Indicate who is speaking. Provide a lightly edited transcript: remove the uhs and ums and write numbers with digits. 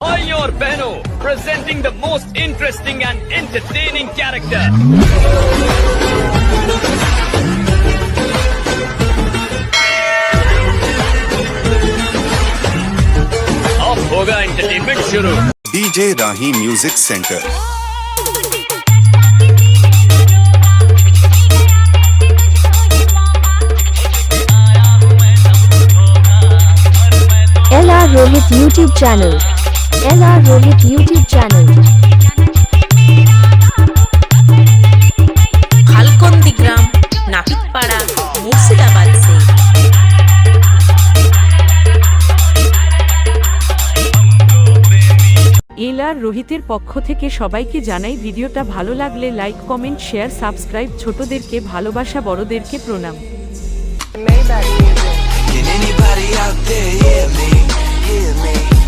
Speaker 1: भाई और बहनों, presenting the most interesting and entertaining character. अब होगा एंटरटेनमेंट शुरू।
Speaker 2: DJ Rahi music centre.
Speaker 3: LR Rohit YouTube channel. LR Rohit YouTube channel.
Speaker 4: Khalkondi ग्राम नापितपाड़ा मुर्शिदाबाद से
Speaker 5: এলআর রোহিতের পক্ষ থেকে সবাইকে জানাই ভিডিওটা ভালো লাগলে লাইক কমেন্ট শেয়ার সাবস্ক্রাইব ছোটদেরকে ভালোবাসা বড়দেরকে প্রণাম।
Speaker 6: Can anybody out there hear me? Hear me?